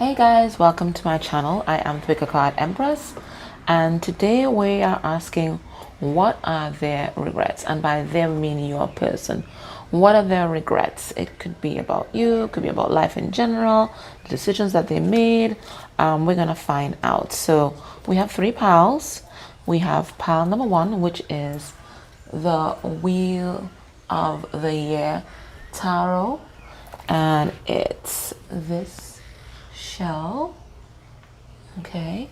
Hey guys, welcome to my channel. I am card Empress, and today we are asking what are their regrets, and by them meaning your person. What are their regrets? It could be about you, it could be about life in general, the decisions that they made. We're gonna find out. So we have three piles. We have pile number one, which is the Wheel of the Year Tarot, and it's this shell. Okay,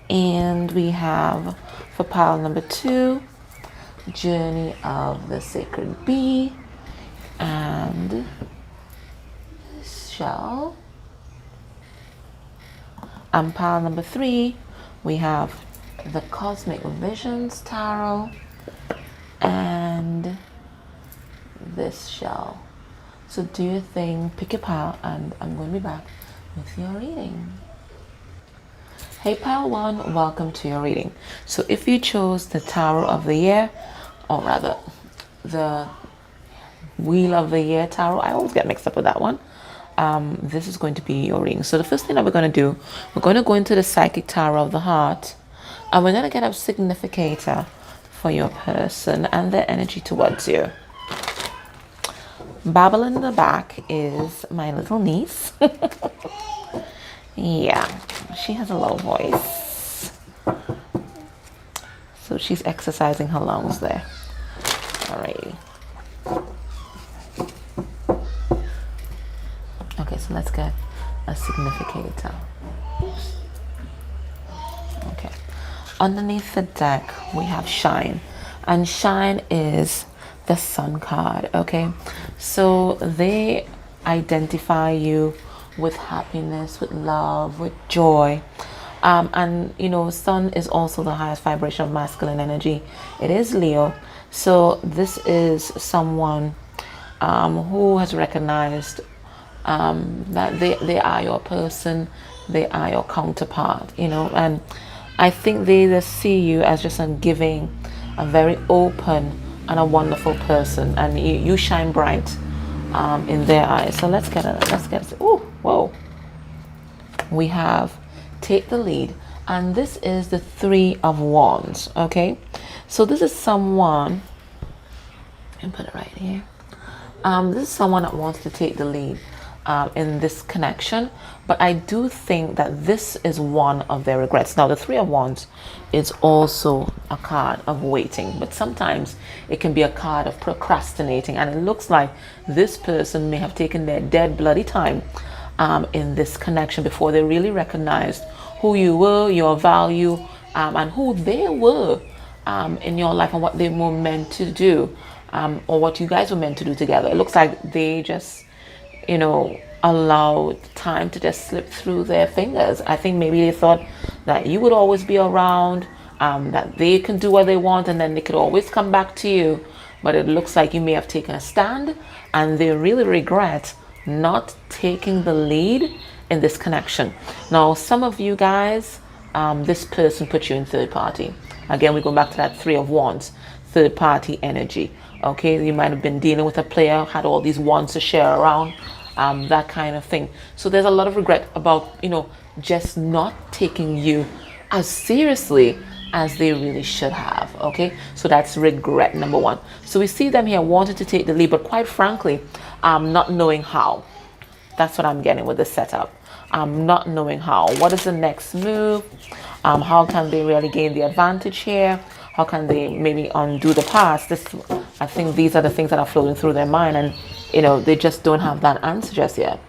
and we have for pile number two, Journey of the Sacred Bee, and this shell. And pile number three, we have the Cosmic Visions Tarot and this shell. So do your thing, pick your pile, and I'm going to be back with your reading. Hey pile one, welcome to your reading. So if you chose the Tarot of the Year, or rather the Wheel of the Year Tarot, I always get mixed up with that one. This is going to be your reading. So the first thing that we're going to do, we're going to go into the Psychic Tarot of the Heart, and we're going to get a significator for your person and their energy towards you. Babbling in the back is my little niece. Yeah, she has a low voice, so she's exercising her lungs there. Alrighty. Okay, so let's get a significator. Okay, underneath the deck we have Shine, and Shine is the Sun card. Okay, so they identify you with happiness, with love, with joy, and you know, Sun is also the highest vibration of masculine energy. It is Leo, so this is someone who has recognized that they are your person, they are your counterpart, you know, and I think they just see you as just a giving, a very open and a wonderful person, and you shine bright in their eyes. So let's get oh, whoa, we have Take the Lead, and this is the Three of Wands. Okay, so this is someone, and put it right here. This is someone that wants to take the lead in this connection, but I do think that this is one of their regrets. Now the Three of Wands is also a card of waiting, but sometimes it can be a card of procrastinating, and it looks like this person may have taken their dead bloody time in this connection before they really recognized who you were, your value, and who they were in your life, and what they were meant to do, or what you guys were meant to do together. It looks like they just, you know, allowed time to just slip through their fingers. I think maybe they thought that you would always be around, that they can do what they want, and then they could always come back to you. But it looks like you may have taken a stand, and they really regret not taking the lead in this connection. Now, some of you guys, this person put you in third party. Again, we go back to that Three of Wands, third party energy. Okay, you might have been dealing with a player, had all these wands to share around, that kind of thing. So there's a lot of regret about, you know, just not taking you as seriously as they really should have. Okay, so that's regret number one. So we see them here wanting to take the lead, but quite frankly, not knowing how. That's what I'm getting with this setup. Not knowing how. What is the next move? How can they really gain the advantage here? How can they maybe undo the past? I think these are the things that are floating through their mind, and you know, they just don't have that answer just yet.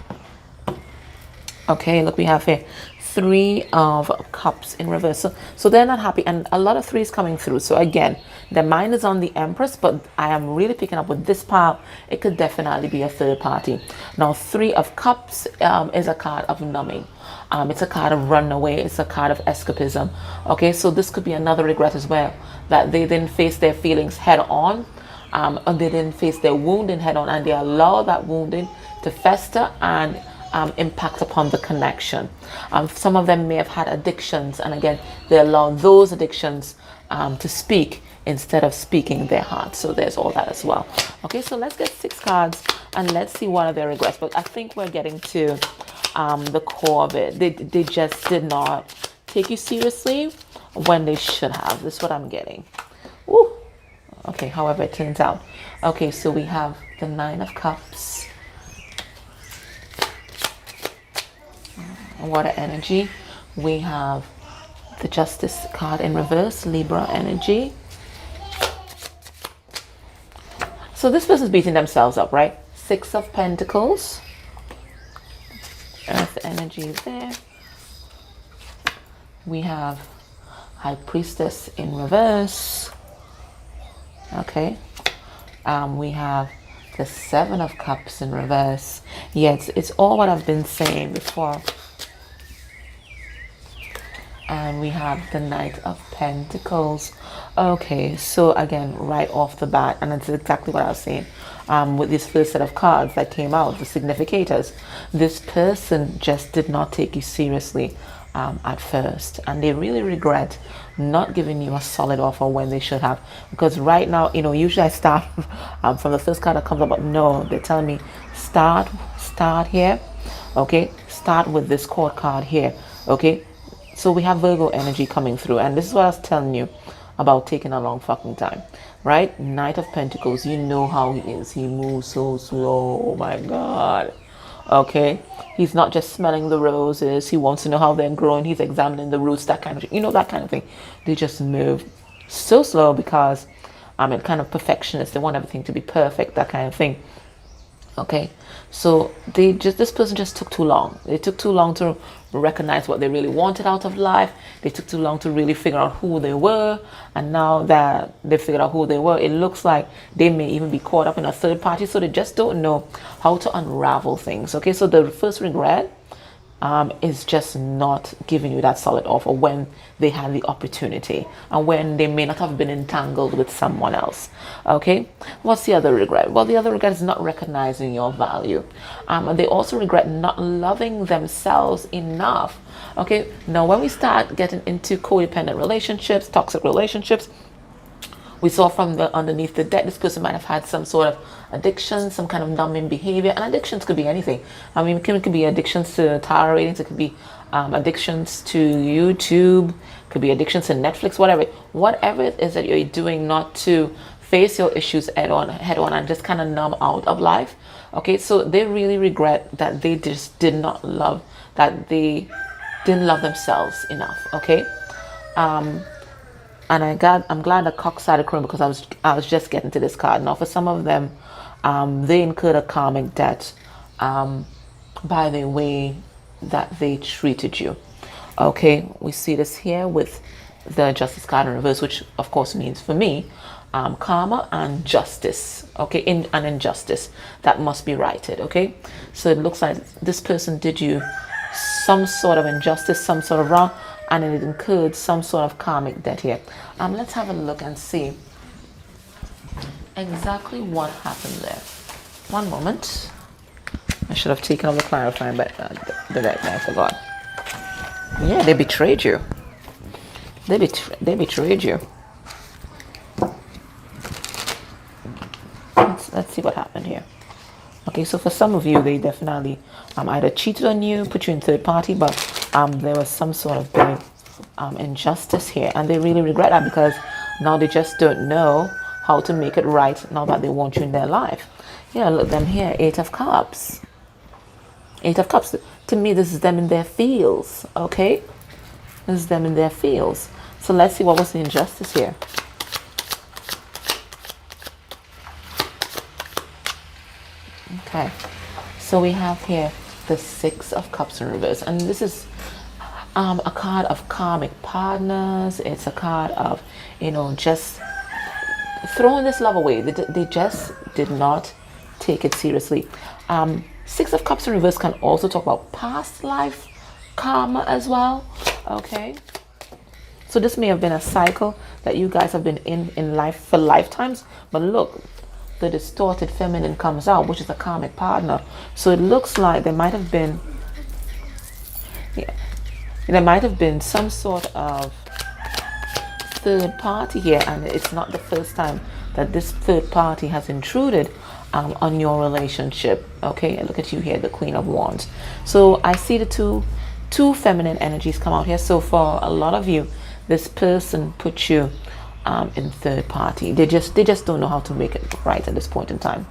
Okay, look, we have here Three of Cups in reverse. So they're not happy, and a lot of threes coming through. So again, their mind is on the Empress, but I am really picking up with this pile. It could definitely be a third party. Now, Three of Cups is a card of numbing. It's a card of run away. It's a card of escapism. Okay, so this could be another regret as well, that they didn't face their feelings head on, and they didn't face their wounding head on, and they allowed that wounding to fester and impact upon the connection. Some of them may have had addictions, and again, they allow those addictions to speak instead of speaking their heart. So there's all that as well. Okay, so let's get 6 cards and let's see what are their regrets. But I think we're getting to the core of it. They just did not take you seriously when they should have. This is what I'm getting. Woo. Okay, however it turns out. Okay, so we have the Nine of Cups. Water energy. We have the Justice card in reverse, Libra energy. So this person's beating themselves up, right? Six of Pentacles. Earth energy there. We have High Priestess in reverse. Okay. We have the Seven of Cups in reverse. Yeah, it's all what I've been saying before. And we have the Knight of Pentacles. Okay, so again, right off the bat, and that's exactly what I was saying with this first set of cards that came out, the significators. This person just did not take you seriously at first, and they really regret not giving you a solid offer when they should have. Because right now, you know, usually I start from the first card that comes up, but no, they're telling me start here. Okay, start with this court card here. Okay. So we have Virgo energy coming through, and this is what I was telling you about taking a long fucking time, right? Knight of Pentacles, you know how he is. He moves so slow. Oh my God. Okay. He's not just smelling the roses. He wants to know how they're growing. He's examining the roots, that kind of, you know, that kind of thing. They just move so slow because I'm kind of perfectionist. They want everything to be perfect, that kind of thing. Okay, so this person just took too long. They took too long to recognize what they really wanted out of life. They took too long to really figure out who they were. And now that they figured out who they were, it looks like they may even be caught up in a third party. So they just don't know how to unravel things. Okay, so the first regret is just not giving you that solid offer when they had the opportunity and when they may not have been entangled with someone else. Okay, what's the other regret? Well, the other regret is not recognizing your value. They also regret not loving themselves enough. Okay, now when we start getting into codependent relationships, toxic relationships, we saw from the underneath the deck, this person might have had some sort of addiction, some kind of numbing behavior. And addictions could be anything. I mean, it could be addictions to tarot readings. It could be addictions to YouTube. It could be addictions to Netflix, whatever. Whatever it is that you're doing not to face your issues head on and just kind of numb out of life. Okay, so they really regret that they just didn't love themselves enough. Okay. And I'm glad the cock started crowing because I was just getting to this card. Now, for some of them, they incurred a karmic debt by the way that they treated you. Okay, we see this here with the Justice card in reverse, which of course means for me, karma and justice. Okay, an injustice that must be righted. Okay, so it looks like this person did you some sort of injustice, some sort of wrong, and it incurred some sort of karmic debt here. Let's have a look and see exactly what happened there. One moment. I should have taken off the clarifying, but the deck, I forgot. Yeah, they betrayed you. They betrayed you. Let's see what happened here. Okay, so for some of you, they definitely either cheated on you, put you in third party, but there was some sort of big injustice here, and they really regret that because now they just don't know how to make it right now that they want you in their life. Yeah, look them here, Eight of Cups. Eight of Cups. To me, this is them in their fields. Okay, this is them in their fields. So let's see what was the injustice here. Okay, so we have here the Six of Cups in reverse, and this is a card of karmic partners. It's a card of, you know, just throwing this love away. They just did not take it seriously. Six of Cups in reverse can also talk about past life karma as well. Okay, so this may have been a cycle that you guys have been in life for lifetimes, but look, the distorted feminine comes out, which is a karmic partner. So it looks like there might have been, there might have been some sort of third party here, and it's not the first time that this third party has intruded on your relationship. Okay, look at you here, the Queen of Wands. So I see the two feminine energies come out here. So for a lot of you, this person put you in third party. They just don't know how to make it right at this point in time.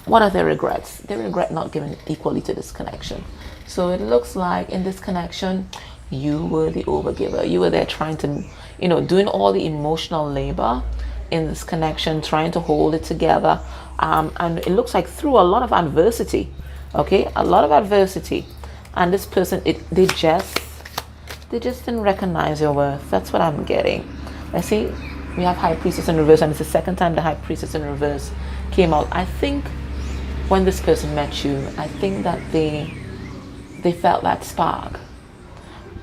What are their regrets? They regret not giving equally to this connection. So it looks like in this connection, you were the overgiver. You were there trying to, doing all the emotional labor in this connection, trying to hold it together. And it looks like through a lot of adversity, okay? A lot of adversity. And this person, they just didn't recognize your worth. That's what I'm getting. I see we have High Priestess in reverse, and it's the second time the High Priestess in reverse came out. I think when this person met you, I think that they felt that spark.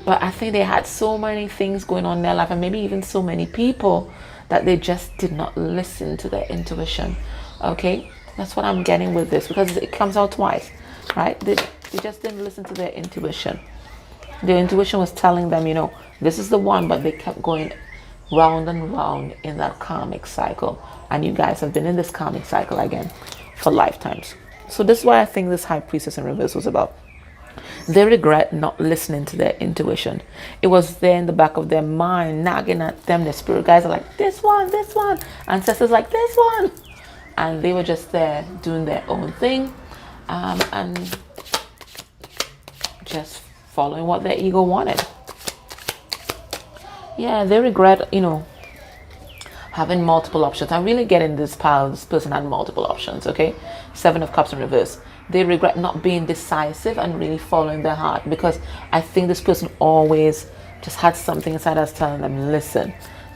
But I think they had so many things going on in their life, and maybe even so many people, that they just did not listen to their intuition. Okay? That's what I'm getting with this, because it comes out twice, right? They just didn't listen to their intuition. Their intuition was telling them, this is the one, but they kept going round and round in that karmic cycle. And you guys have been in this karmic cycle again for lifetimes. So this is why I think this High Priestess in reverse was about. They regret not listening to their intuition. It was there in the back of their mind, nagging at them. The spirit guides are like, this one. Ancestors like, this one. And they were just there doing their own thing, and just following what their ego wanted. Yeah, they regret, having multiple options. I'm really getting this pile. This person had multiple options, okay? 7 of Cups in reverse. They regret not being decisive and really following their heart, because I think this person always just had something inside that's telling them, listen,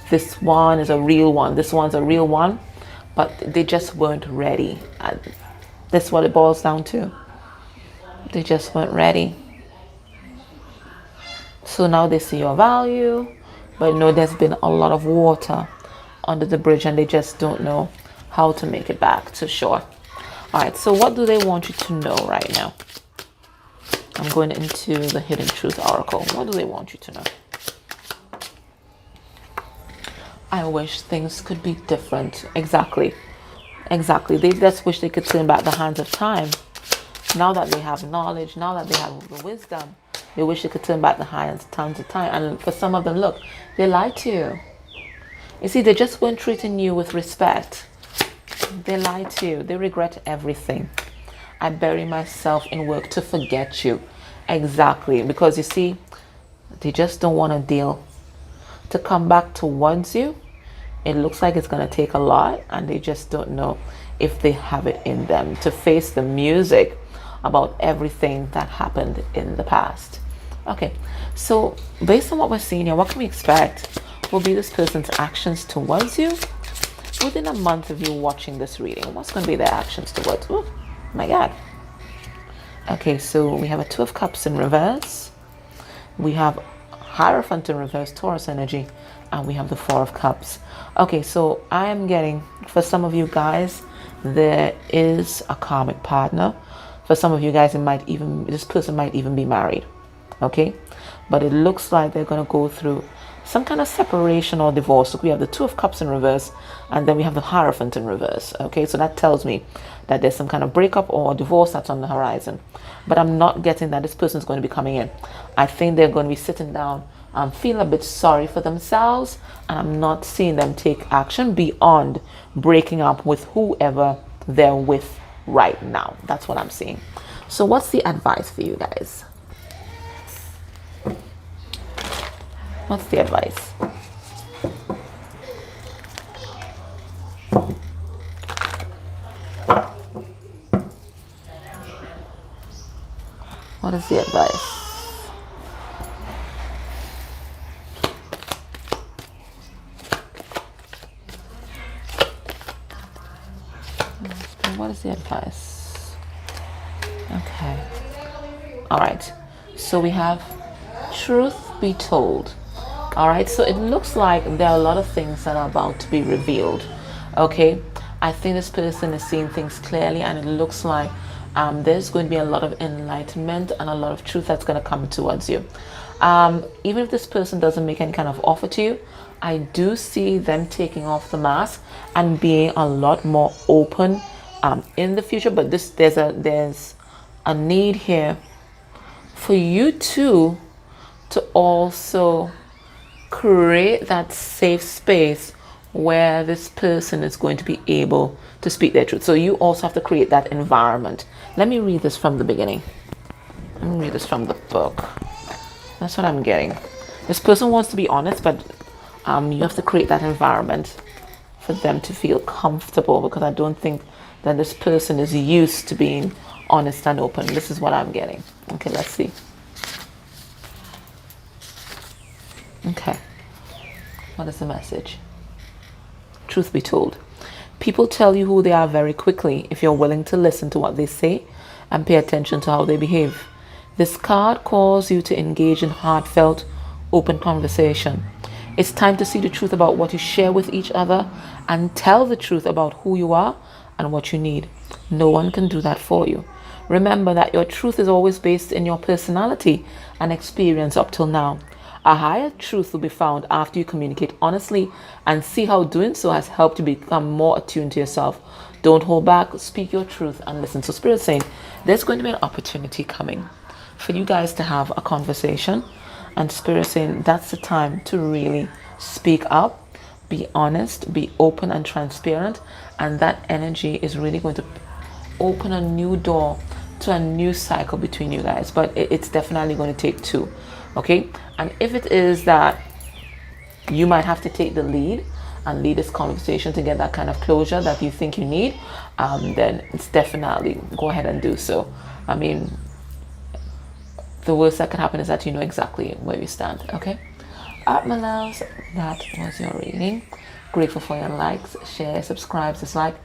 this one is a real one. This one's a real one. But they just weren't ready. And that's what it boils down to. They just weren't ready. So now they see your value, but there's been a lot of water under the bridge, and they just don't know how to make it back to shore. All right, so what do they want you to know right now? I'm going into the Hidden Truth Oracle. What do they want you to know? I wish things could be different. Exactly. They just wish they could turn back the hands of time. Now that they have knowledge, now that they have the wisdom, they wish they could turn back the hands of time. And for some of them, look, they lied to you. You see, they just weren't treating you with respect. They lied to you. They regret everything. I bury myself in work to forget you. Exactly. Because you see, they just don't want to deal. To come back towards you, it looks like it's going to take a lot, and they just don't know if they have it in them to face the music about everything that happened in the past. Okay, so based on what we're seeing here, what can we expect will be this person's actions towards you within a month of you watching this reading? What's going to be their actions towards? Oh my God. Okay, so we have a 2 of Cups in reverse. We have Hierophant in reverse, Taurus energy, and we have the 4 of Cups. Okay, so I am getting, for some of you guys, there is a karmic partner. For some of you guys, this person might even be married. Okay, but it looks like they're going to go through some kind of separation or divorce. Look, we have the 2 of Cups in reverse, and then we have the Hierophant in reverse. Okay, so that tells me that there's some kind of breakup or divorce that's on the horizon. But I'm not getting that this person's going to be coming in. I think they're going to be sitting down and feeling a bit sorry for themselves, and I'm not seeing them take action beyond breaking up with whoever they're with right now. That's what I'm seeing. So what's the advice for you guys? What's the advice? What is the advice? What is the advice? Okay. All right. So we have truth be told. All right. So it looks like there are a lot of things that are about to be revealed. Okay. I think this person is seeing things clearly, and it looks like there's going to be a lot of enlightenment and a lot of truth that's going to come towards you. Even if this person doesn't make any kind of offer to you, I do see them taking off the mask and being a lot more open in the future, but there's a need here for you to also create that safe space where this person is going to be able to speak their truth. So you also have to create that environment. Let me read this from the beginning. Let me read this from the book. That's what I'm getting. This person wants to be honest, but you have to create that environment for them to feel comfortable, because I don't think that this person is used to being honest and open. This is what I'm getting. Okay, let's see. Okay. What is the message? Truth be told, people tell you who they are very quickly if you're willing to listen to what they say and pay attention to how they behave. This card calls you to engage in heartfelt, open conversation. It's time to see the truth about what you share with each other and tell the truth about who you are and what you need. No one can do that for you. Remember that your truth is always based in your personality and experience up till now. A higher truth will be found after you communicate honestly and see how doing so has helped you become more attuned to yourself. Don't hold back, speak your truth and listen. So Spirit is saying there's going to be an opportunity coming for you guys to have a conversation, and Spirit is saying that's the time to really speak up, be honest, be open and transparent, and that energy is really going to open a new door to a new cycle between you guys. But it's definitely going to take two. Okay, and if it is that you might have to take the lead and lead this conversation to get that kind of closure that you think you need, then it's definitely go ahead and do so. I mean, the worst that can happen is that you know exactly where you stand. Okay, my loves, that was your reading. Grateful for your likes, share, subscribe, dislike.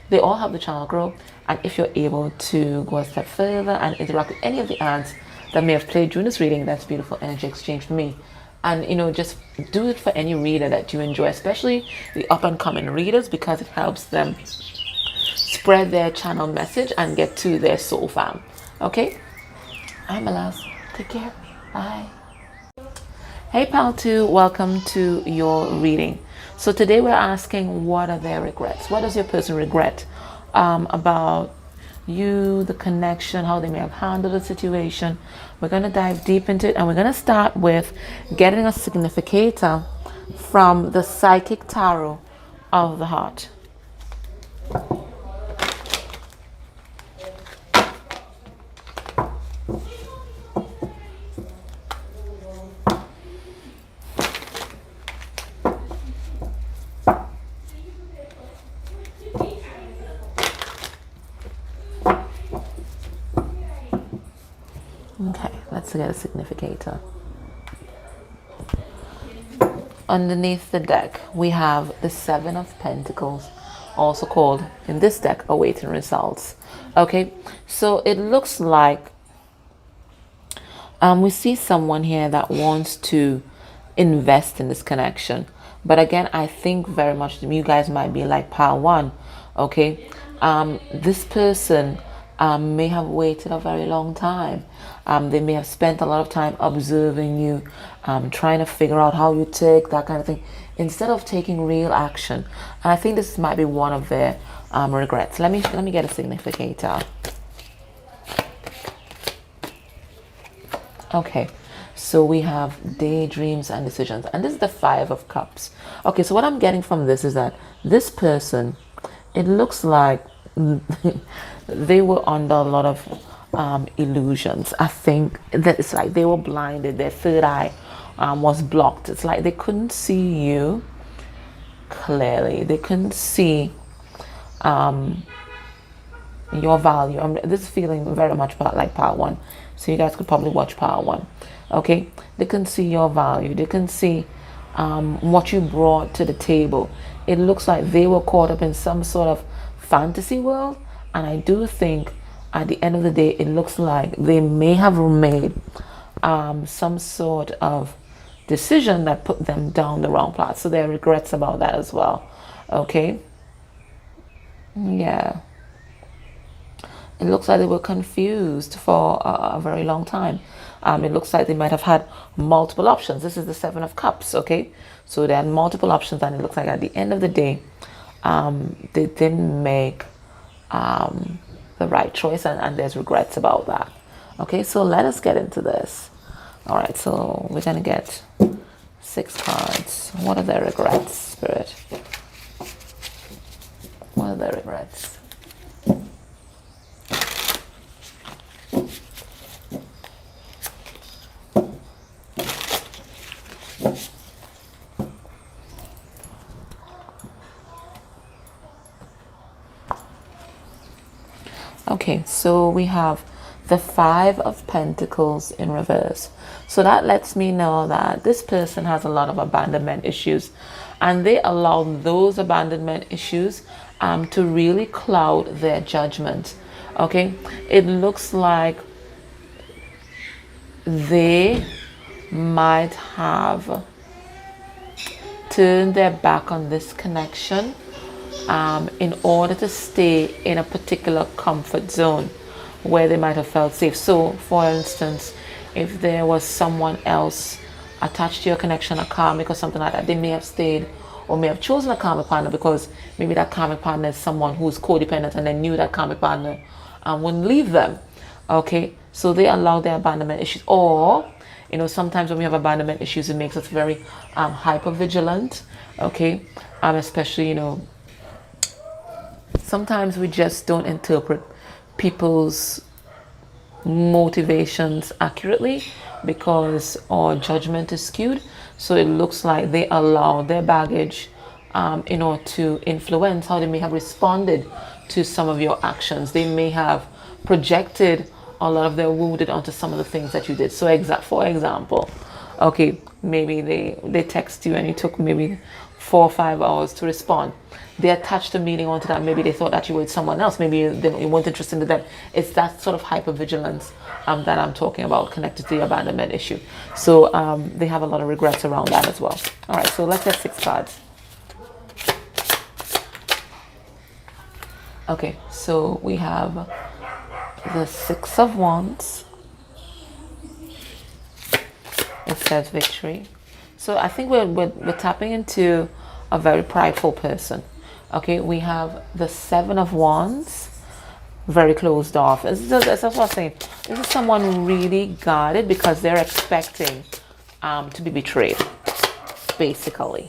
They all help the channel grow. And if you're able to go a step further and interact with any of the ads that may have played during this reading, that's beautiful energy exchange for me. And just do it for any reader that you enjoy, especially the up and coming readers, because it helps them spread their channel message and get to their soul fam. Okay, I'm Alas, take care, bye. Hey pal 2, welcome to your reading. So today we're asking, what are their regrets? What does your person regret about you, the connection, how they may have handled the situation? We're going to dive deep into it, and we're going to start with getting a significator from the Psychic Tarot of the Heart. Okay, let's get a significator. Underneath the deck, we have the Seven of Pentacles, also called in this deck awaiting results. Okay, so it looks like we see someone here that wants to invest in this connection. But again, I think very much you guys might be like pile 1. Okay, this person may have waited a very long time. They may have spent a lot of time observing you, trying to figure out how you tick, that kind of thing, instead of taking real action. And I think this might be one of their regrets. Let me get a significator. Okay, so we have daydreams and decisions, and this is the Five of Cups. Okay, so what I'm getting from this is that this person, it looks like they were under a lot of illusions. I think that it's like they were blinded. Their third eye was blocked. It's like they couldn't see you clearly. They couldn't see your value. This is feeling very much like part 1. So you guys could probably watch part 1. Okay, they couldn't see your value. They couldn't see what you brought to the table. It looks like they were caught up in some sort of fantasy world, and I do think at the end of the day, it looks like they may have made some sort of decision that put them down the wrong path. So there are regrets about that as well. Okay, yeah, it looks like they were confused for a very long time. It looks like they might have had multiple options. This is the Seven of Cups. Okay, so they had multiple options, and it looks like at the end of the day, they didn't make the right choice, and there's regrets about that. Okay, so let us get into this. All right, so we're gonna get 6 cards. What are their regrets, Spirit? What are their regrets? Okay, so we have the 5 of Pentacles in reverse. So that lets me know that this person has a lot of abandonment issues, and they allow those abandonment issues to really cloud their judgment. Okay, it looks like they might have turned their back on this connection in order to stay in a particular comfort zone where they might have felt safe. So, for instance, if there was someone else attached to your connection, a karmic or something like that, they may have stayed or may have chosen a karmic partner because maybe that karmic partner is someone who's codependent and they knew that karmic partner wouldn't leave them. Okay, so they allow their abandonment issues. Or, you know, sometimes when we have abandonment issues, it makes us very hyper vigilant. Okay, especially, you know, sometimes we just don't interpret people's motivations accurately because our judgment is skewed. So it looks like they allow their baggage in order to influence how they may have responded to some of your actions. They may have projected a lot of their wounded onto some of the things that you did. So for example, okay, maybe they text you and it took maybe 4 or 5 hours to respond. They attached a meaning onto that. Maybe they thought that you were with someone else. Maybe you weren't interested in them. It's that sort of hypervigilance that I'm talking about, connected to the abandonment issue. So they have a lot of regrets around that as well. All right, so let's get 6 cards. Okay, so we have the 6 of Wands. It says victory. So I think we're tapping into a very prideful person. Okay, we have the 7 of Wands, very closed off. That's what I'm saying. This is someone really guarded because they're expecting to be betrayed, basically.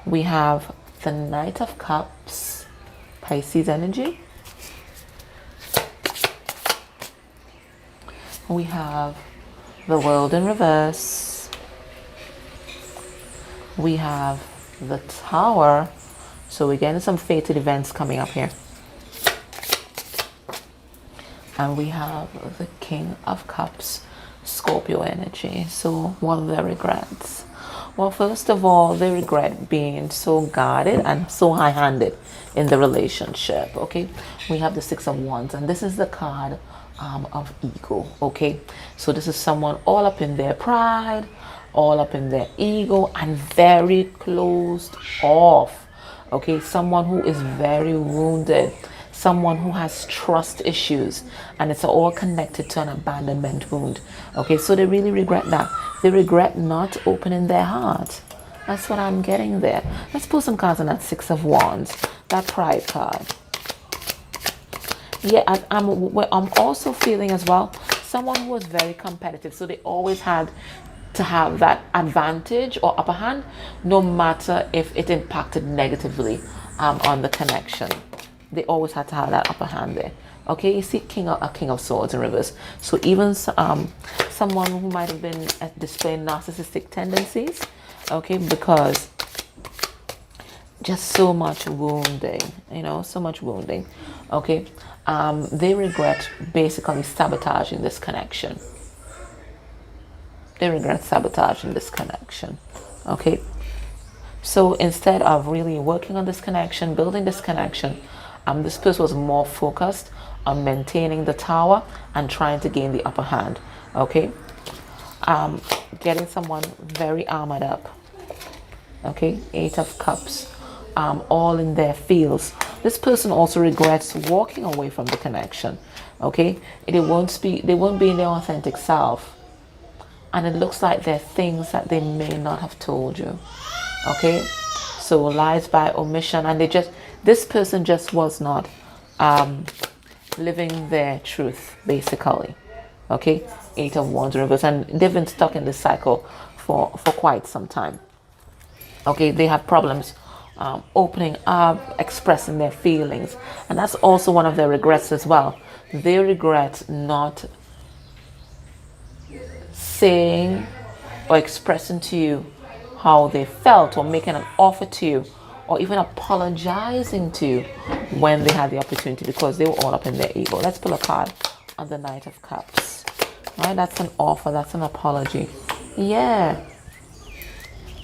We have the Knight of Cups, Pisces energy. We have the World in reverse. We have the Tower. So we're getting some fated events coming up here. And we have the King of Cups, Scorpio energy. So what are their regrets? Well, first of all, they regret being so guarded and so high-handed in the relationship. Okay, we have the 6 of Wands, and this is the card of ego. Okay, so this is someone all up in their pride, all up in their ego, and very closed off. Okay, someone who is very wounded, someone who has trust issues, and it's all connected to an abandonment wound. Okay, so they really regret that. They regret not opening their heart. That's what I'm getting there. Let's pull some cards on that 6 of Wands, that pride card. Yeah, I'm also feeling as well someone who was very competitive. So they always had to have that advantage or upper hand, no matter if it impacted negatively on the connection. They always had to have that upper hand there. Okay, you see a King of Swords in reverse. So even someone who might have been displaying narcissistic tendencies, okay, because just so much wounding, you know, so much wounding. Okay, they regret basically sabotaging this connection. They regret sabotaging this connection. Okay, so instead of really working on this connection, building this connection, this person was more focused on maintaining the Tower and trying to gain the upper hand. Okay, getting someone very armored up. Okay, 8 of Cups, all in their fields. This person also regrets walking away from the connection. Okay, they won't be in their authentic self. And it looks like there are things that they may not have told you. Okay, so lies by omission, and this person just was not living their truth, basically. Okay, Eight of Wands reverse, and they've been stuck in this cycle for quite some time. Okay, they have problems opening up, expressing their feelings, and that's also one of their regrets as well. They regret not saying or expressing to you how they felt, or making an offer to you, or even apologizing to you when they had the opportunity, because they were all up in their ego. Let's pull a card on the Knight of Cups. Right, that's an offer, that's an apology. Yeah.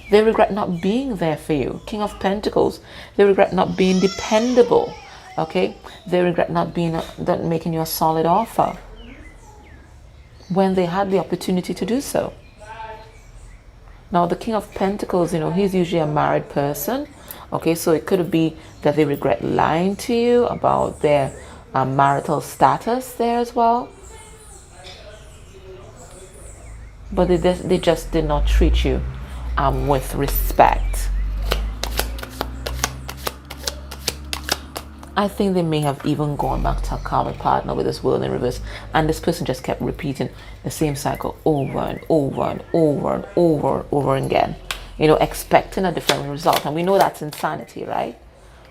They regret not being there for you. King of Pentacles. They regret not being dependable. Okay? They regret not making you a solid offer when they had the opportunity to do so. Now, the King of Pentacles, he's usually a married person. Okay, so it could be that they regret lying to you about their marital status there as well. But they just did not treat you with respect. I think they may have even gone back to a karmic partner with this World in reverse, and this person just kept repeating the same cycle over and over and over and over and over again, expecting a different result. And we know that's insanity, right?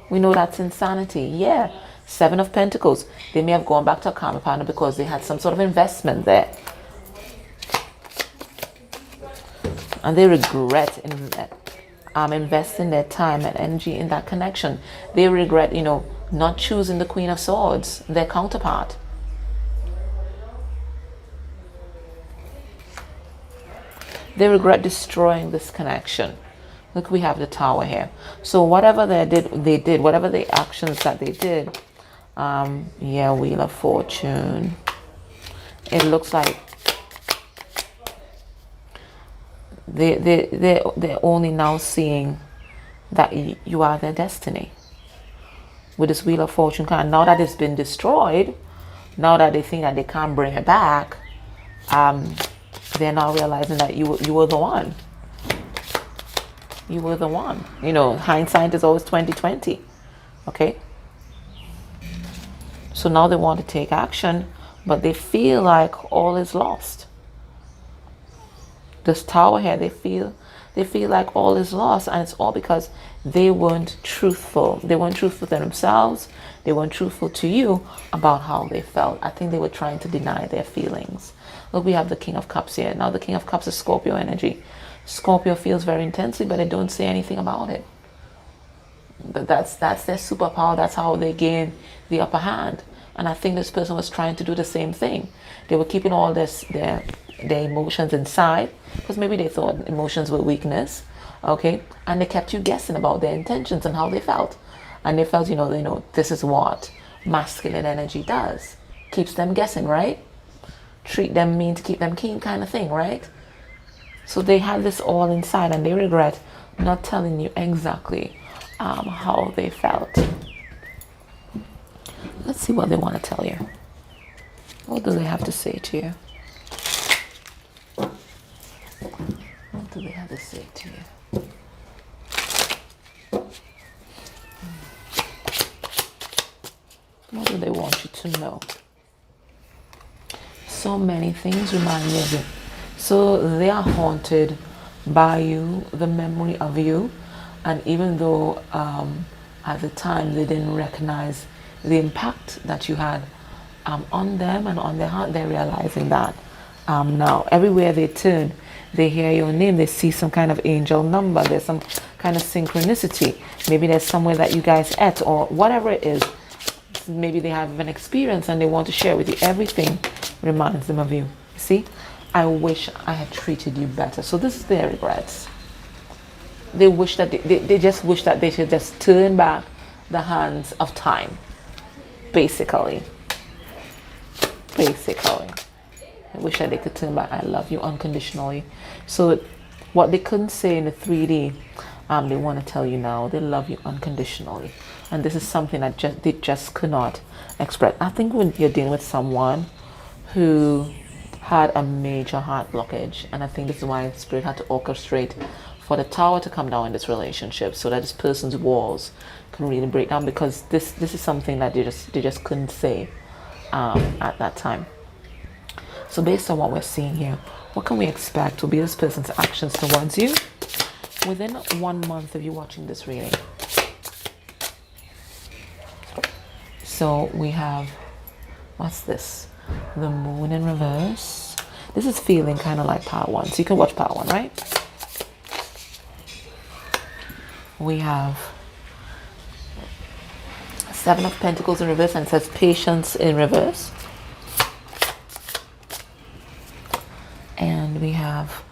We know that's insanity. Yeah. Seven of Pentacles. They may have gone back to a karmic partner because they had some sort of investment there, and they regret investing their time and energy in that connection. They regret, not choosing the Queen of Swords, their counterpart. They regret destroying this connection. Look, we have the Tower here. So whatever they did, whatever the actions that they did, yeah, Wheel of Fortune. It looks like they're only now seeing that you are their destiny. With this Wheel of Fortune card, now that it's been destroyed, now that they think that they can't bring it back, they're now realizing that you were the one. You were the one. Hindsight is always 20/20. Okay. So now they want to take action, but they feel like all is lost. This Tower here, they feel like all is lost, and it's all because they weren't truthful. They weren't truthful to themselves. They weren't truthful to you about how they felt. I think they were trying to deny their feelings. Look, we have the King of Cups here. Now the King of Cups is Scorpio energy. Scorpio feels very intensely, but they don't say anything about it. But that's their superpower. That's how they gain the upper hand. And I think this person was trying to do the same thing. They were keeping all their emotions inside, because maybe they thought emotions were weakness. Okay, and they kept you guessing about their intentions and how they felt. And they felt, this is what masculine energy does. Keeps them guessing, right? Treat them mean to keep them keen kind of thing, right? So they had this all inside, and they regret not telling you exactly how they felt. Let's see what they want to tell you. What do they have to say to you? What do they have to say to you? What do they want you to know? So many things remind me of you. So they are haunted by you, the memory of you. And even though at the time they didn't recognize the impact that you had on them and on their heart, they're realizing that now. Everywhere they turn, they hear your name, they see some kind of angel number, there's some kind of synchronicity. Maybe there's somewhere that you guys ate, or whatever it is. Maybe they have an experience and they want to share with you. Everything reminds them of you. See, I wish I had treated you better. So this is their regrets. They wish that they just wish that they should just turn back the hands of time. Basically. I wish that they could turn back. I love you unconditionally. So what they couldn't say in the 3D, they want to tell you now. They love you unconditionally. And this is something that they just could not express. I think when you're dealing with someone who had a major heart blockage, and I think this is why Spirit had to orchestrate for the tower to come down in this relationship, so that this person's walls can really break down, because this is something that they just couldn't say at that time. So based on what we're seeing here, what can we expect will be this person's actions towards you within 1 month of you watching this reading? So we have, what's this? The moon in reverse. This is feeling kind of like part one. So you can watch part one, right? We have Seven of Pentacles in reverse, and it says patience in reverse. And we have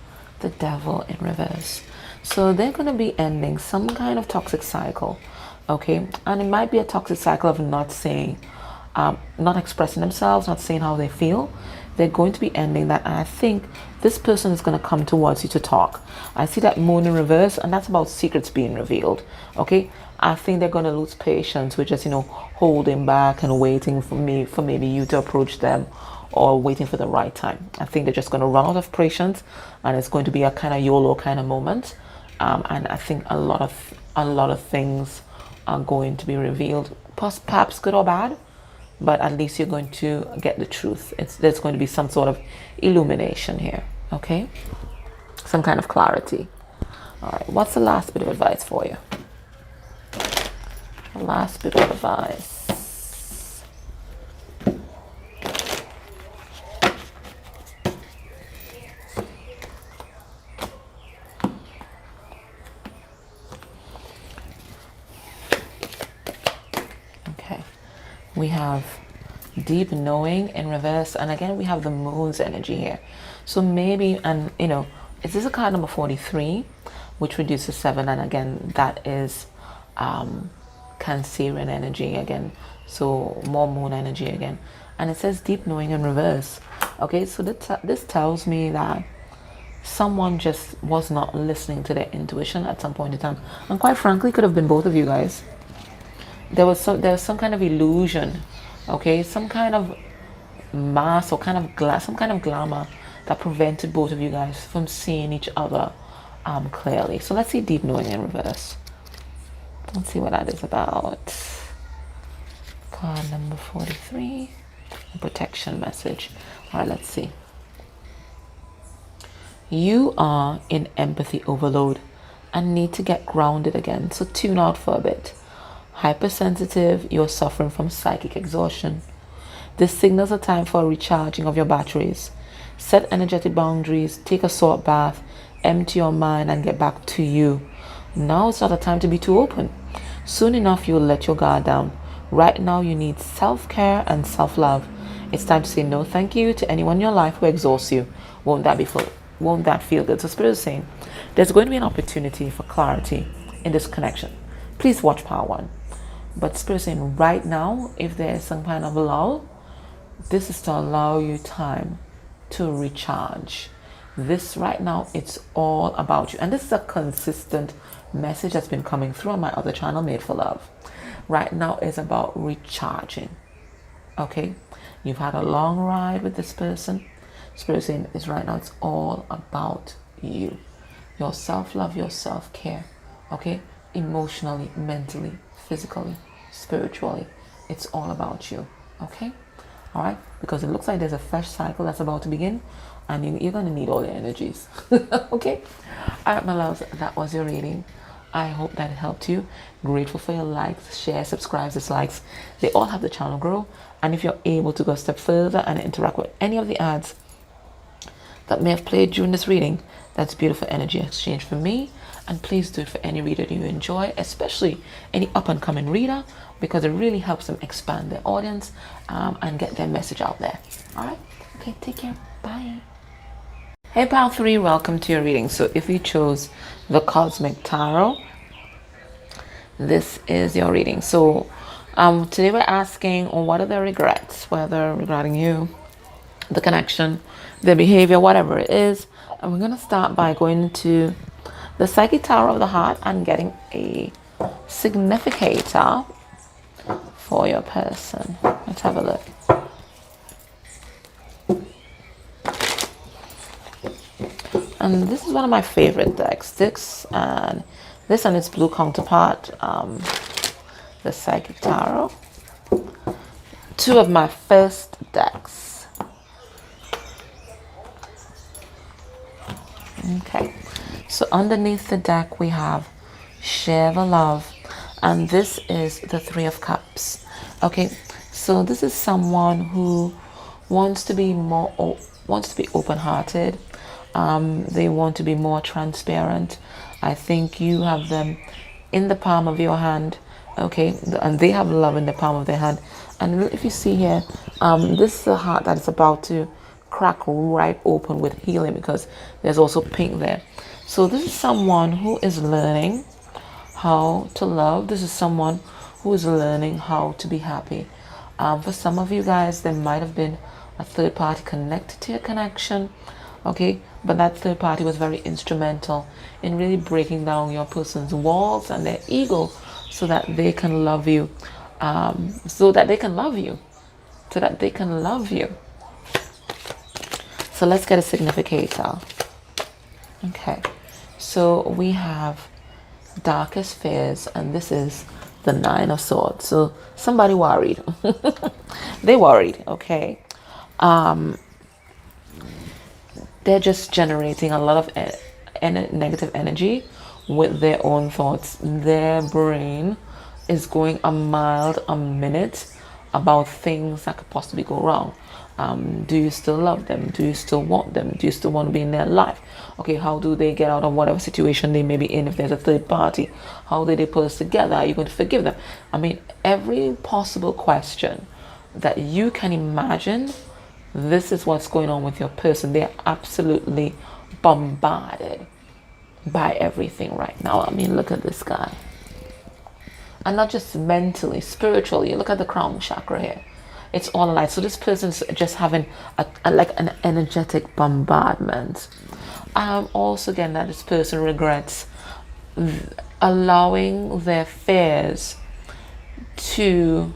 the Devil in reverse. So they're going to be ending some kind of toxic cycle, okay? And it might be a toxic cycle of not saying, not expressing themselves, not saying how they feel. They're going to be ending that, and I think this person is going to come towards you to talk. I see that moon in reverse, and that's about secrets being revealed, okay? I think they're going to lose patience with just, holding back and waiting for maybe you to approach them, or waiting for the right time. I think they're just going to run out of patience, and it's going to be a kind of YOLO kind of moment. And I think a lot of things are going to be revealed, perhaps good or bad, but at least you're going to get the truth. There's going to be some sort of illumination here, okay? Some kind of clarity. All right, what's the last bit of advice for you? The last bit of advice. We have deep knowing in reverse, and again we have the moon's energy here. So maybe, and is this a card number 43, which reduces 7, and again that is Cancerian energy again, so more moon energy again, and it says deep knowing in reverse. Okay, so this tells me that someone just was not listening to their intuition at some point in time, and quite frankly could have been both of you guys. There was some kind of illusion, okay, some kind of mask or some kind of glamour that prevented both of you guys from seeing each other clearly. So let's see deep knowing in reverse. Let's see what that is about. Card number 43, a protection message. All right, let's see. You are in empathy overload and need to get grounded again, so tune out for a bit. Hypersensitive, you're suffering from psychic exhaustion. This signals a time for a recharging of your batteries. Set energetic boundaries, take a salt bath, empty your mind, and get back to you. Now it's not a time to be too open. Soon enough, you'll let your guard down. Right now, you need self-care and self-love. It's time to say no thank you to anyone in your life who exhausts you. Won't that feel good? So Spirit is saying there's going to be an opportunity for clarity in this connection. Please watch part one. But Spirit is saying right now, if there is some kind of lull, this is to allow you time to recharge. This right now, it's all about you. And this is a consistent message that's been coming through on my other channel, Made for Love. Right now is about recharging. Okay? You've had a long ride with this person. Spirit is saying is right now, it's all about you. Your self-love, your self-care. Okay? Emotionally, mentally, physically, spiritually, it's all about you. Okay? All right? Because it looks like there's a fresh cycle that's about to begin, and you're going to need all your energies. Okay? All right, my loves, that was your reading. I hope that it helped you. Grateful for your likes, share, subscribe, dislikes. They all help the channel grow. And if you're able to go a step further and interact with any of the ads that may have played during this reading, that's beautiful energy exchange for me. And please do it for any reader that you enjoy, especially any up-and-coming reader, because it really helps them expand their audience and get their message out there. All right? Okay, take care. Bye. Hey, Pal 3, welcome to your reading. So if you chose the Cosmic Tarot, this is your reading. So today we're asking, what are the regrets, whether regarding you, the connection, the behavior, whatever it is. And we're going to start by going into the Psychic Tower of the Heart and getting a significator for your person. Let's have a look. And this is one of my favorite decks. This and its blue counterpart, the Psychic Tarot. Two of my first decks. Okay, so underneath the deck we have Share the Love, and this is the Three of Cups. Okay, so this is someone who wants to be open-hearted. They want to be more transparent. I think you have them in the palm of your hand, okay, and they have love in the palm of their hand. And if you see here, this is a heart that is about to crack right open with healing, because there's also pink there. So this is someone who is learning how to love. This is someone who is learning how to be happy. For some of you guys, there might have been a third party connected to your connection, okay, but that third party was very instrumental in really breaking down your person's walls and their ego, so that they can love you, so that they can love you. So let's get a significator. Okay, so we have Darkest Fears, and this is the Nine of Swords. So somebody worried. They worried, okay. They're just generating a lot of negative energy with their own thoughts. Their brain is going a mile a minute about things that could possibly go wrong. Do you still love them? Do you still want them? Do you still want to be in their life? Okay, how do they get out of whatever situation they may be in if there's a third party? How do they put us together? Are you going to forgive them? I mean, every possible question that you can imagine, this is what's going on with your person. They're absolutely bombarded by everything right now. I mean, look at this guy. And not just mentally, spiritually. Look at the crown chakra here. It's all alive. So this person's just having like an energetic bombardment. Also, again, that this person regrets allowing their fears to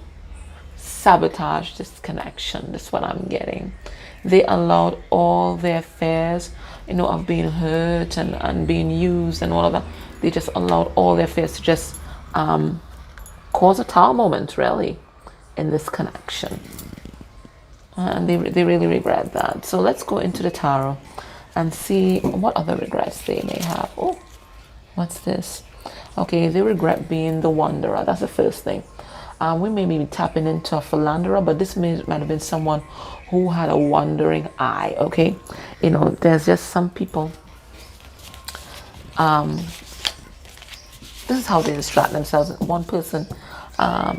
sabotage this connection. That's what I'm getting. They allowed all their fears, of being hurt and being used and all of that. They just allowed all their fears to just cause a tower moment, really, in this connection. And they really regret that. So let's go into the tarot and see what other regrets they may have. Oh, what's this? Okay, they regret being the wanderer. That's the first thing. We may be tapping into a philanderer, but this might have been someone who had a wandering eye, okay? There's just some people, this is how they distract themselves. One person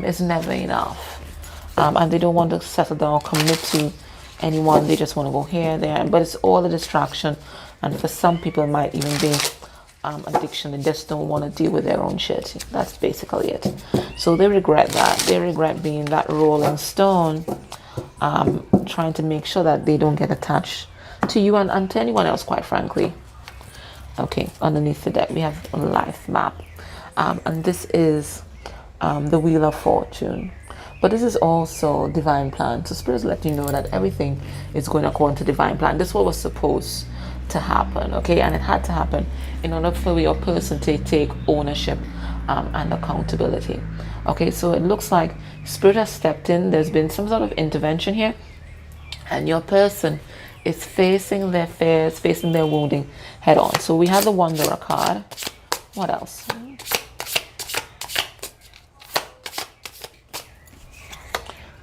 is never enough. And they don't want to settle down or commit to anyone. They just want to go here, there. But it's all a distraction. And for some people, it might even be addiction. They just don't want to deal with their own shit. That's basically it. So they regret that. They regret being that rolling stone, trying to make sure that they don't get attached to you and to anyone else, quite frankly. Okay, underneath the deck, we have a life map. And this is the Wheel of Fortune. But this is also divine plan. So Spirit is letting you know that everything is going according to divine plan. This is what was supposed to happen, okay? And it had to happen in order for your person to take ownership and accountability. Okay, so it looks like Spirit has stepped in. There's been some sort of intervention here. And your person is facing their fears, facing their wounding head on. So we have the Wanderer card. What else?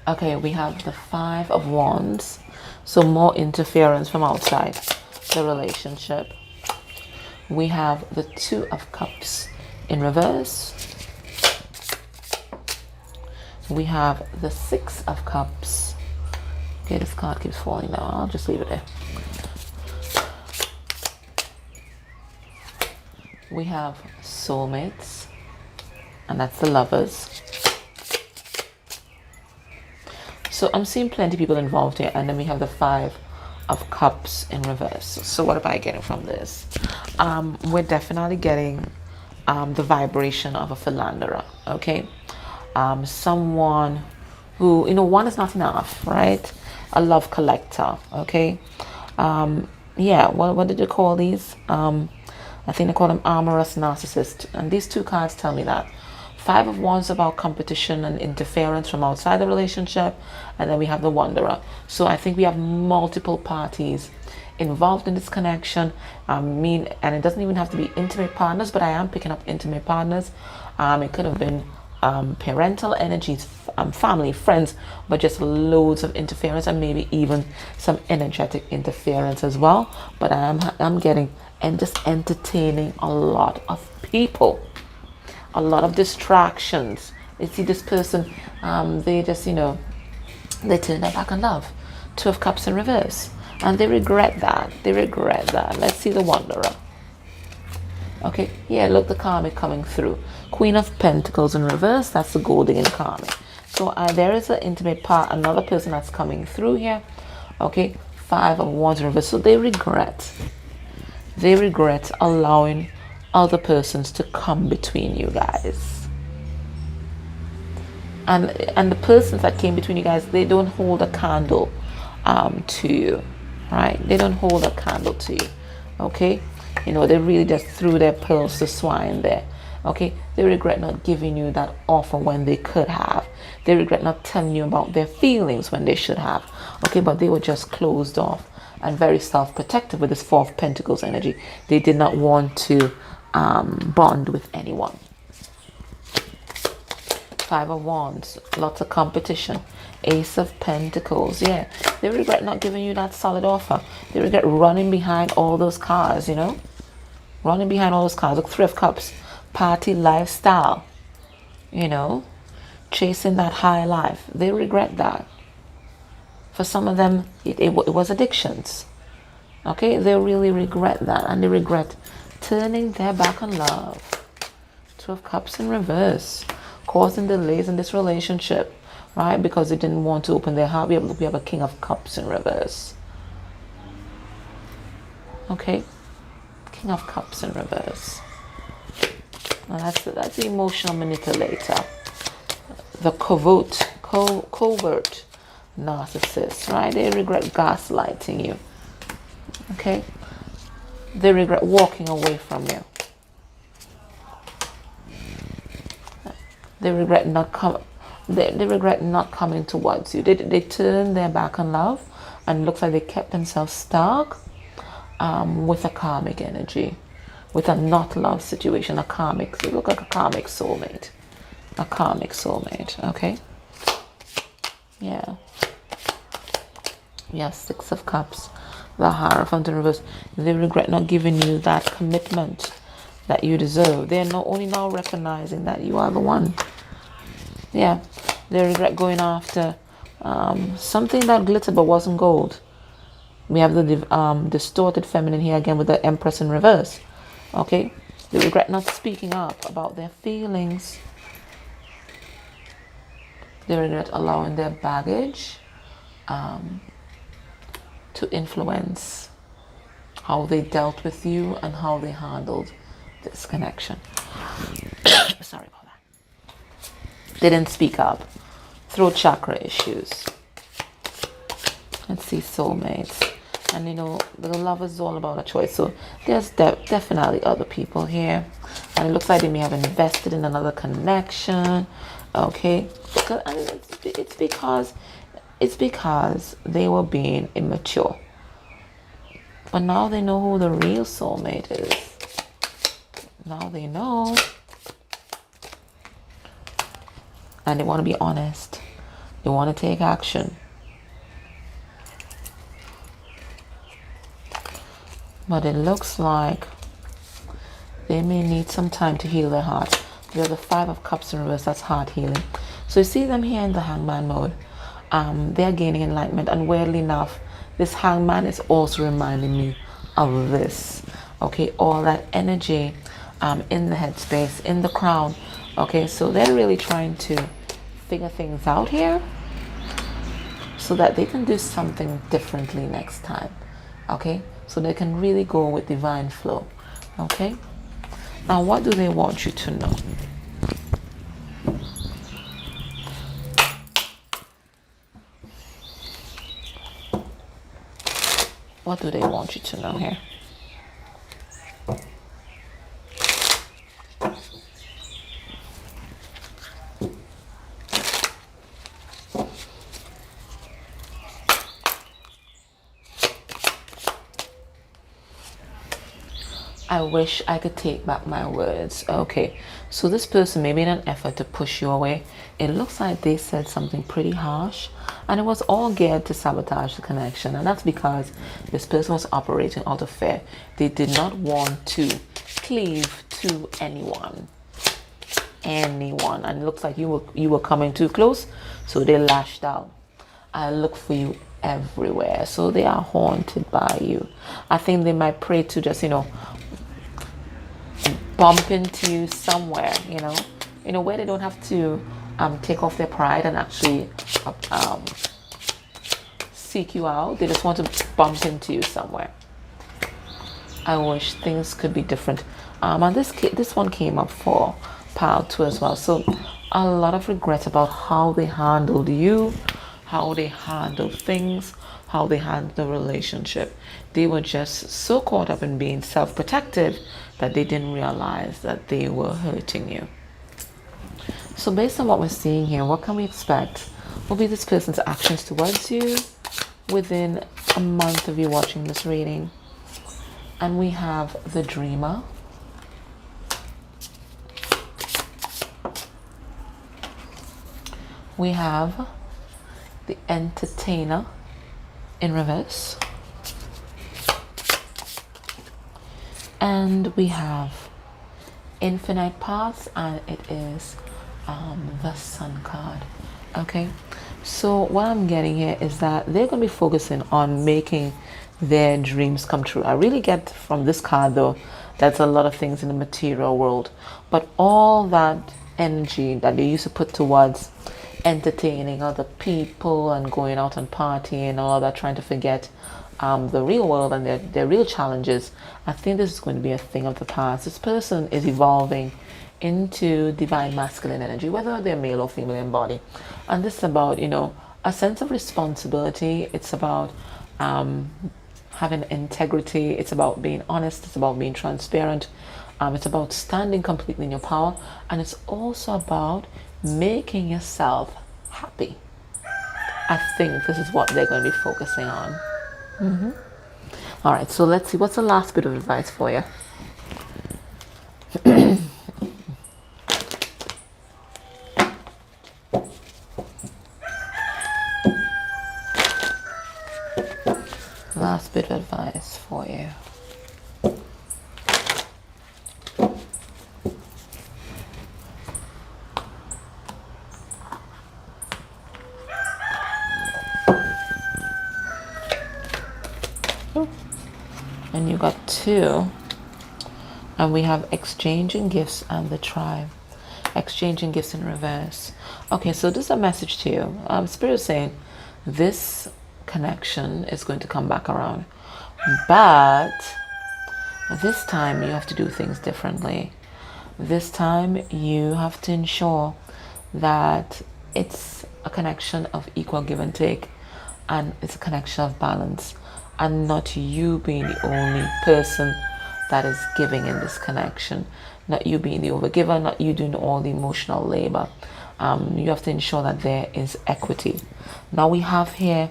Okay, we have the Five of Wands. So more interference from outside the relationship. We have the Two of Cups in reverse. We have the Six of Cups. Okay, this card keeps falling down. I'll just leave it there. We have Soulmates, and that's the Lovers. So I'm seeing plenty of people involved here, and then we have the Five of Cups in reverse. So what am I getting from this? We're definitely getting the vibration of a philanderer, okay? Someone who, one is not enough, right? A love collector, okay? yeah, what did you call these? I think they call them amorous narcissist. And these two cards tell me that. Five of Wands about competition and interference from outside the relationship, and then we have the Wanderer. So I think we have multiple parties involved in this connection. I mean, and it doesn't even have to be intimate partners, but I am picking up intimate partners. It could have been parental energies, family, friends, but just loads of interference and maybe even some energetic interference as well. But I'm getting and just entertaining a lot of people, a lot of distractions. You see this person, they just, they turn their back on love. Two of Cups in reverse. And they regret that. They regret that. Let's see the Wanderer. Okay, yeah, look, the karmic coming through. Queen of Pentacles in reverse, that's the golden in karmic. So there is an intimate part, another person that's coming through here. Okay, Five of Wands in reverse. So they regret allowing other persons to come between you guys. And the persons that came between you guys, they don't hold a candle to you, right? They don't hold a candle to you, okay? They really just threw their pearls to swine there, okay? They regret not giving you that offer when they could have. They regret not telling you about their feelings when they should have, okay? But they were just closed off and very self-protective with this Four of Pentacles energy. They did not want to bond with anyone. Five of Wands, lots of competition. Ace of Pentacles, yeah. They regret not giving you that solid offer. They regret running behind all those cars, running behind all those cars. Look, Three of Cups, party lifestyle, chasing that high life. They regret that. For some of them, it was addictions. Okay, they really regret that, and they regret turning their back on love. Two of Cups in reverse, causing delays in this relationship, right? Because they didn't want to open their heart. We have a King of Cups in reverse. Okay, King of Cups in reverse. Now that's the emotional manipulator, the covert narcissist, right? They regret gaslighting you. Okay, they regret walking away from you. They regret not coming towards you. They turned their back on love, and it looks like they kept themselves stuck with a karmic energy, with a not love situation, a karmic. They look like a karmic soulmate, okay? Yeah. We have Six of Cups, the Hierophant in reverse. They regret not giving you that commitment that you deserve. They're not only now recognizing that you are the one. Yeah, they regret going after something that glittered but wasn't gold. We have the distorted feminine here again with the Empress in reverse. Okay, they regret not speaking up about their feelings. They regret allowing their baggage to influence how they dealt with you and how they handled this connection. Sorry about that. They didn't speak up. Throat chakra issues. Let's see, soulmates. And the love is all about a choice. So there's definitely other people here. And it looks like they may have invested in another connection. Okay. It's because they were being immature. But now they know who the real soulmate is. Now they know. And they want to be honest. They want to take action. But it looks like they may need some time to heal their heart. We have the Five of Cups in reverse, that's heart healing. So you see them here in the Hangman mode. They're gaining enlightenment, and weirdly enough, this Hangman is also reminding me of this. Okay, all that energy in the headspace, in the crown. Okay, so they're really trying to figure things out here so that they can do something differently next time. Okay, so they can really go with divine flow. Okay, now what do they want you to know? What do they want you to know here? I wish I could take back my words. Okay, so this person, maybe in an effort to push you away, it looks like they said something pretty harsh, and it was all geared to sabotage the connection. And that's because this person was operating out of fear. They did not want to cleave to anyone. And it looks like you were coming too close, so they lashed out. I look for you everywhere, so they are haunted by you. I think they might pray to just, bump into you somewhere, where they don't have to take off their pride and actually seek you out. They just want to bump into you somewhere. I wish things could be different. And this one came up for pile 2 as well. So a lot of regret about how they handled you, how they handled things, how they handled the relationship. They were just so caught up in being self-protective that they didn't realize that they were hurting you. So based on what we're seeing here, what can we expect will be this person's actions towards you within a month of you watching this reading? And we have the dreamer. We have the entertainer in reverse. And we have infinite paths, and it is the sun card. Okay, so what I'm getting here is that they're going to be focusing on making their dreams come true. I really get from this card though that's a lot of things in the material world, but all that energy that they used to put towards entertaining other people and going out and partying and all of that, trying to forget the real world and their real challenges, I think this is going to be a thing of the past. This person is evolving into divine masculine energy, whether they're male or female in body. And this is about, a sense of responsibility. It's about having integrity. It's about being honest. It's about being transparent. It's about standing completely in your power. And it's also about making yourself happy. I think this is what they're going to be focusing on. All right, so let's see, what's the last bit of advice for you? Last bit of advice for you. And you got 2, and we have exchanging gifts and the tribe. Exchanging gifts in reverse. Okay, so this is a message to you. Spirit is saying this connection is going to come back around, but this time you have to do things differently. This time you have to ensure that it's a connection of equal give and take, and it's a connection of balance, and not you being the only person that is giving in this connection, not you being the overgiver, not you doing all the emotional labor. You have to ensure that there is equity. Now we have here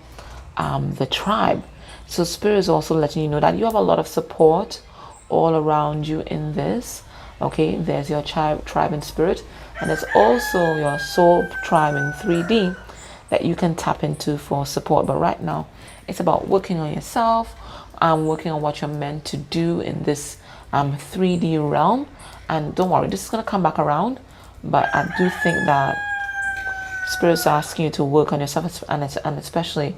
the tribe. So Spirit is also letting you know that you have a lot of support all around you in this. Okay, there's your tribe in spirit, and there's also your soul tribe in 3D that you can tap into for support. But right now it's about working on yourself, working on what you're meant to do in this 3D realm. And don't worry, this is going to come back around, but I do think that Spirit's asking you to work on yourself, and especially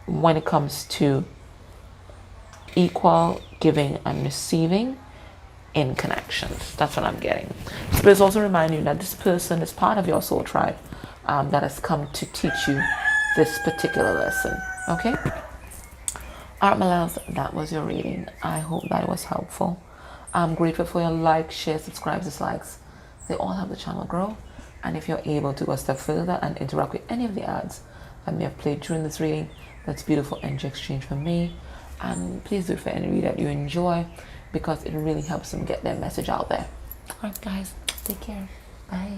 when it comes to equal giving and receiving in connections. That's what I'm getting. Spirit's also reminding you that this person is part of your soul tribe that has come to teach you this particular lesson. Okay? All right, my loves, that was your reading. I hope that was helpful. I'm grateful for your like, share, subscribe, dislikes. They all help the channel grow. And if you're able to go a step further and interact with any of the ads that may have played during this reading, That's beautiful energy exchange for me. And please do it for any reader that you enjoy, because it really helps them get their message out there. All right, guys, take care. Bye.